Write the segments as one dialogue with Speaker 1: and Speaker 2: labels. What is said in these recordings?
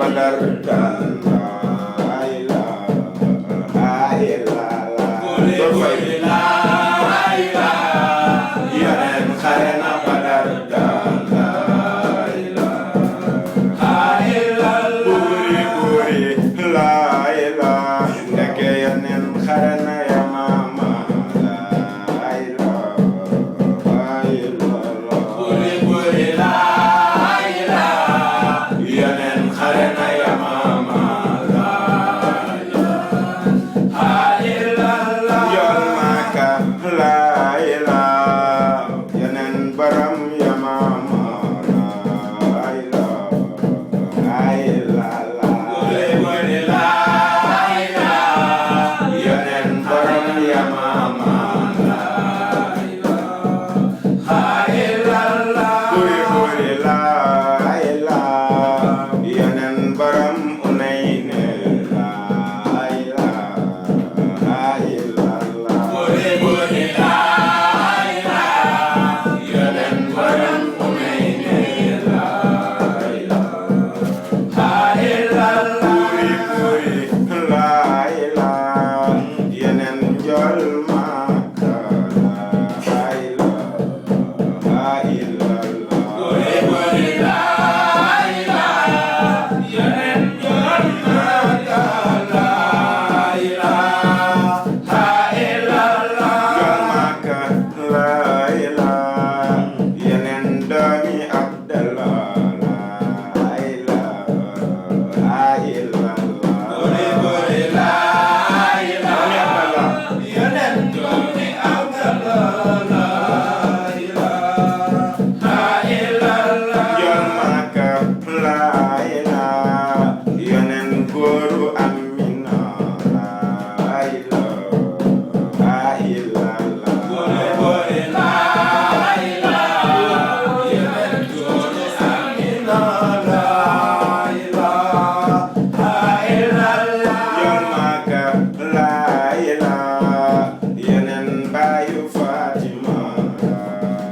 Speaker 1: badar dan la ilaha illallah
Speaker 2: Kuli la ilaha
Speaker 1: yonen xare na badar dan la ilaha
Speaker 2: illallah.
Speaker 1: buri la ilaha ndeke yonen xare na yamama la ilaha illallah
Speaker 2: Kuli la ilaha
Speaker 1: yonen xare na yamama
Speaker 2: illallah.
Speaker 1: yoon Maka la ilaha yonen baram yamama la ilaha illallah
Speaker 2: Kuli la ilaha
Speaker 1: yonen baram yamama
Speaker 2: illallah.
Speaker 1: buri la ilaha yonen baram unayne la ilaha illallah
Speaker 2: Kuli la ilaha yonen baram unayne la ilaha illallah.
Speaker 1: buri la ilaha yonen jol Maka la ilaha illallah
Speaker 2: Kuli la ilaha yonen baram la ilaha illallah.
Speaker 1: jol Maka la ilaha yonen doomi Abdallah la ilaha illallah
Speaker 2: Kuli la ilaha yonen doomi Abdallah la ilaha illallah.
Speaker 1: jol Maka la ilaha yonen góoru Amina la ilaha illallah
Speaker 2: Kuli la ilaha yonen doomi Amina la ilaha illallah.
Speaker 1: jol Maka la ilaha yonen bayu Fatima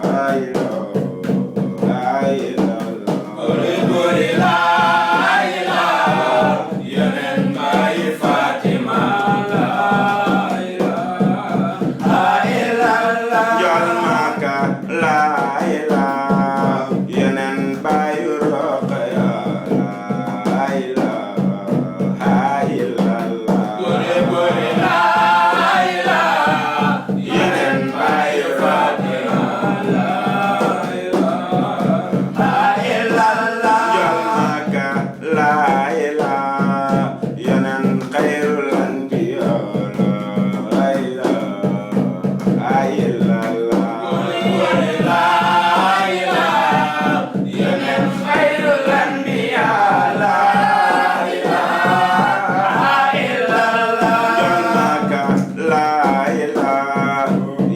Speaker 1: la ilaha illallah
Speaker 2: Kuli la ilaha yonen bayi Fatima la ilaha illallah.
Speaker 1: jol Maka la ilaha yonen bayu Roqaya la ilaha illallah
Speaker 2: Kuli la ilaha yonen bayi Fatima la ilaha illallah.
Speaker 1: jol Maka la ilaha yonen khairul anbiya la ilaha illallah
Speaker 2: Kuli la ilaha yonen khairul anbiya la ilaha illallah.
Speaker 1: jol Maka la ilaha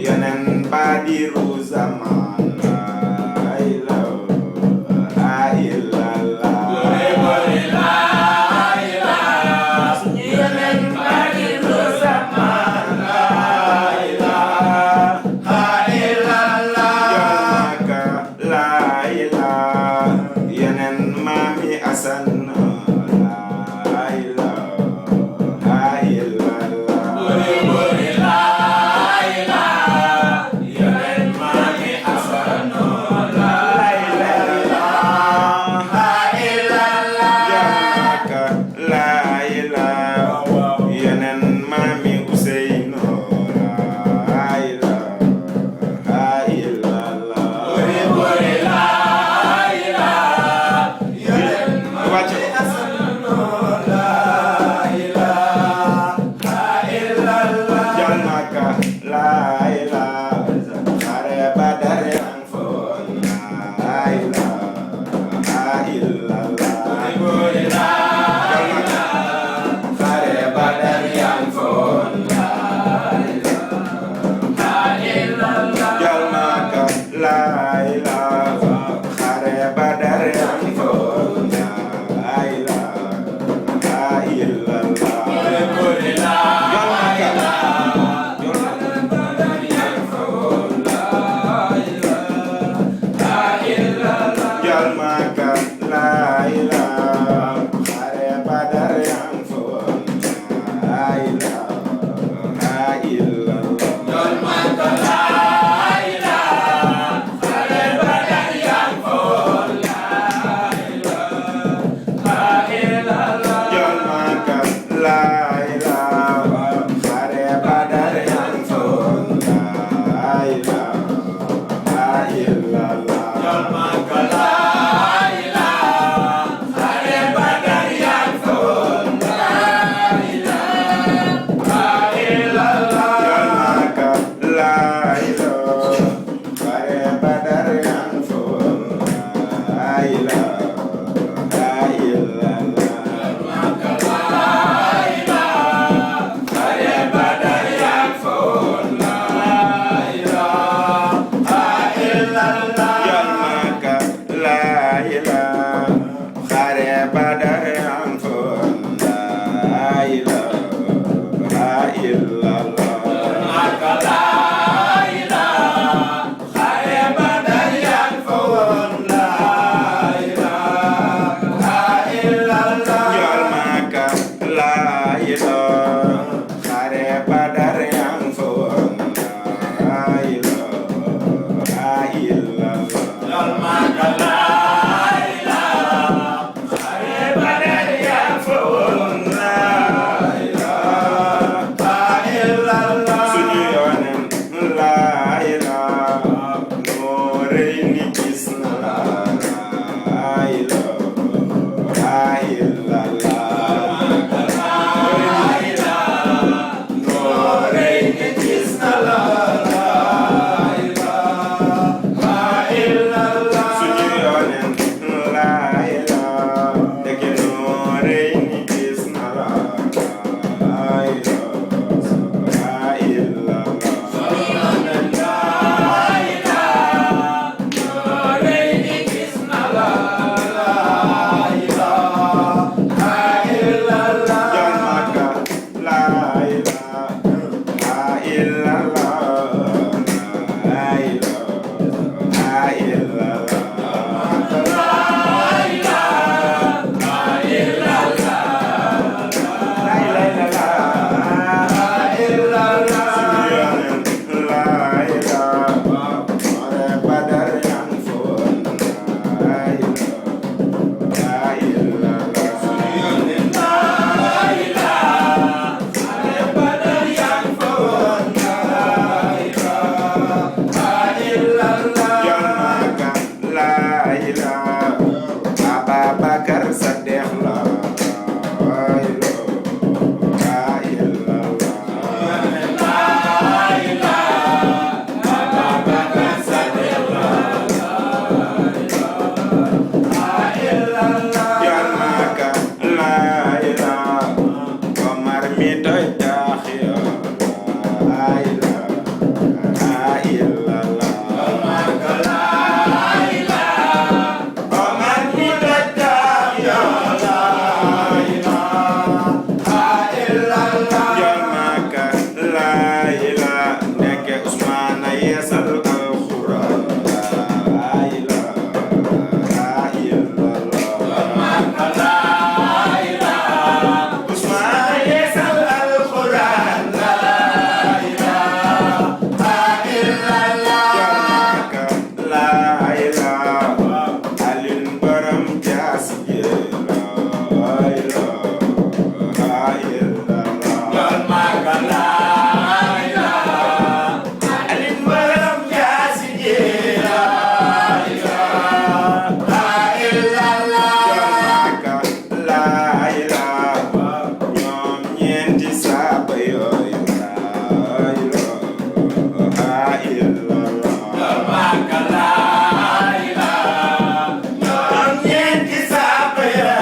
Speaker 1: yonen badiru zaman la ilaha illallah
Speaker 2: Kuli la ilaha yonen badiru zaman la ilaha illallah.
Speaker 1: jol Maka la ilaha yonen mami Asan la ilaha illallah
Speaker 2: Kuli la ilaha yonen mami Hasan la ilaha illallah.
Speaker 1: jol Maka la ilaha yonen mami Useynu la ilaha illallah
Speaker 2: Kuli la ilaha yonen
Speaker 1: wàcce
Speaker 2: mami Hasan la ilaha illallah.
Speaker 1: jol Maka la ilaha xare Badar yang foon la ilaha illallah
Speaker 2: Kuli la
Speaker 1: xare Badar yang foon
Speaker 2: ilaha illallah.
Speaker 1: jol Maka la ilaha xare Badar yang foon la ilaha illallah
Speaker 2: Kuli la
Speaker 1: jol Maka jol Maka jol Maka la ilaha ilaha xare Badar yang foon la ilaha illallah
Speaker 2: Makala ilaha xare Badar yang foon la ilaha illallah
Speaker 1: Njool Màkka la ilaha xare Badar yang foon la ilaha illallah
Speaker 2: Njool Màkka la ilaha xare Badar yang foon la ilaha illallah
Speaker 1: suñu yoonen la ilaha Nooreeyni gis na la ilaha illallah
Speaker 2: Nooreeyni gis na la ilaha illallah
Speaker 1: suñu yoonen la ilaha dëgg Nooreeyni gis na la ilaha illallah Njool Màkka la ilaha illallah la ilaha illallah Ababakar Sadiq la ilaha illallah Njool Màkka la ilaha Omar mi doy taax ya la ilaha illallah Omar mi doy taax ya la ilaha illallah Njool Màkka la ilaha nekke Usmaan yeesal alxuraan la ilaha illallah Usmaan yeesal alxuraan la ilaha illallah Màkka la ilaha Alin borom jaasi ji la ilaha illallah Alin borom jaasi ji la ilaha illallah Màkka la ilaha ñoom ñeenti saaba yooyu la ilaha illallah ñoom ñeenti saaba yooyu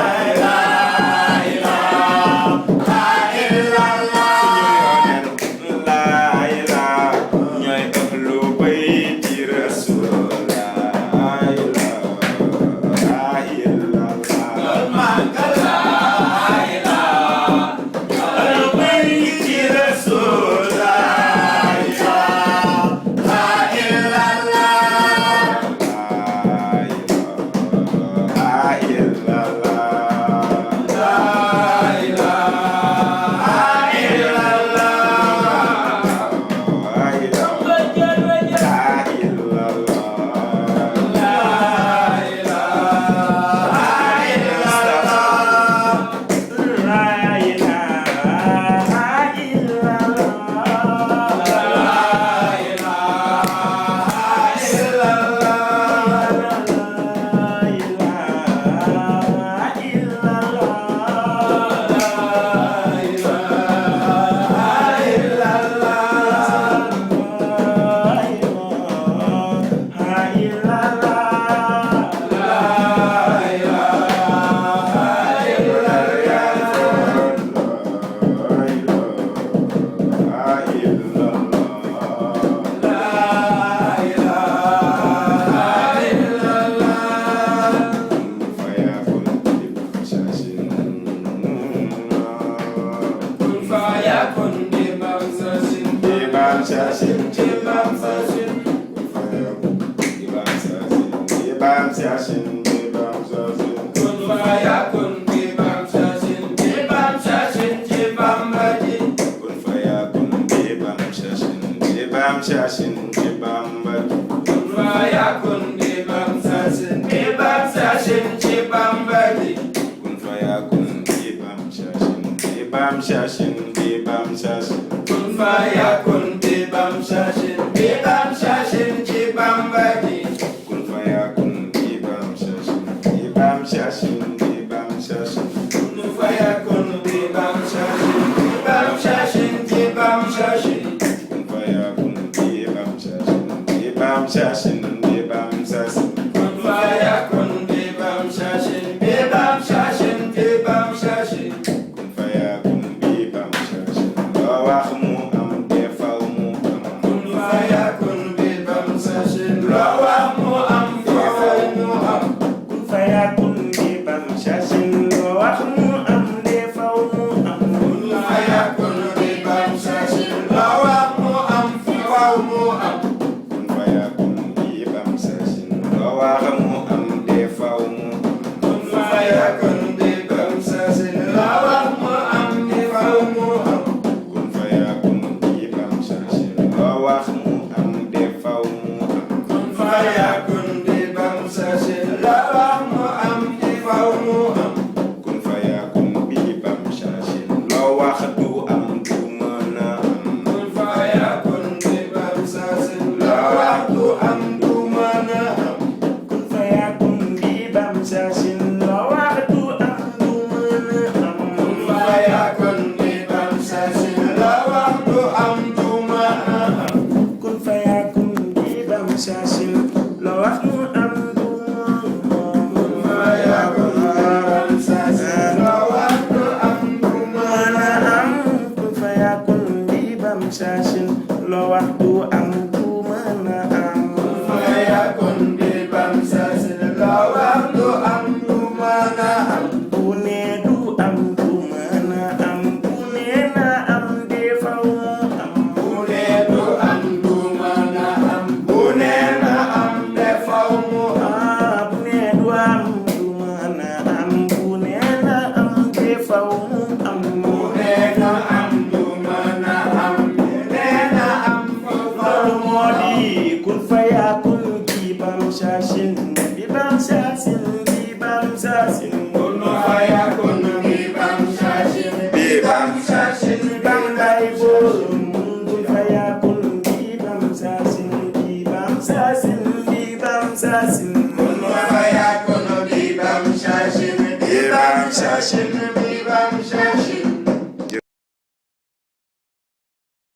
Speaker 1: bam shashin, bam shashin.
Speaker 2: Kun fayakun bam shashin, bam shashin, bam bagi.
Speaker 1: Kun fayakun bam shashin, bam shashin, bam shashin.
Speaker 2: Kun fayakun bam shashin, bam shashin, bam shashin.
Speaker 1: Kun fayakun bam shashin, bam shashin, bam shashin.
Speaker 2: Kun fayakun bam shashin, bam shashin, bam shashin.
Speaker 1: Kun fayakun bam shashin. Loo wax mu am te faw mu am.
Speaker 2: Kun fayakun bam shashin, loo wax mu am faw mu am.
Speaker 1: Kun fayakun bam shashin. Loo wax mu am te faw mu am.
Speaker 2: Kun fayakun bam shashin, loo wax mu am faw mu am.
Speaker 1: Kun fayakun bam shashin. Loo wax mu am te faw mu am.
Speaker 2: Kun fayakun bam shashin, loo wax mu am faw mu am.
Speaker 1: Kun fayakun bam shashin. Loo wax mu am te faw mu am.
Speaker 2: Kun fayakun bam shashin, loo wax mu am faw mu am.
Speaker 1: Kun fayakun bam shashin. Loo wax du am du mën a am.
Speaker 2: Kun fayakun bam shashin, loo wax du am du mën a am.
Speaker 1: Kun fayakun bam shashin. Loo wax du am du mën a am.
Speaker 2: Kun fayakun bam shashin, loo wax du am du mën a am.
Speaker 1: Kun fayakun bam shashin. Loo wax mu am du mën a am.
Speaker 2: Kun fayakun bam shashin, loo wax du am du mën a am.
Speaker 1: Kun fayakun bam shashin. Loo wax du am du mën a am.
Speaker 2: Kun fayakun bam shashin, loo wax du am du mën a am.
Speaker 1: Bu ne du am du mën a am. Bu ne na am de faw mu am.
Speaker 2: Bu ne du am du mën a am. Bu ne na am de faw mu am.
Speaker 1: Bu ne du am du mën a am. Bu ne na am de faw mu am.
Speaker 2: Bu ne na am du mën a am. Bu ne na am faw
Speaker 1: Loolu
Speaker 2: mu
Speaker 1: moo
Speaker 2: am.
Speaker 1: di kun fayakun bam shashin. Bam shashin, bam shashin.
Speaker 2: Kun fayakun bam shashin, bam shashin,
Speaker 1: Bam bay bolum. Kun fayakun bam shashin. Bam shashin, bam shashin.
Speaker 2: Kun fayakun bam shashin, bam shashin.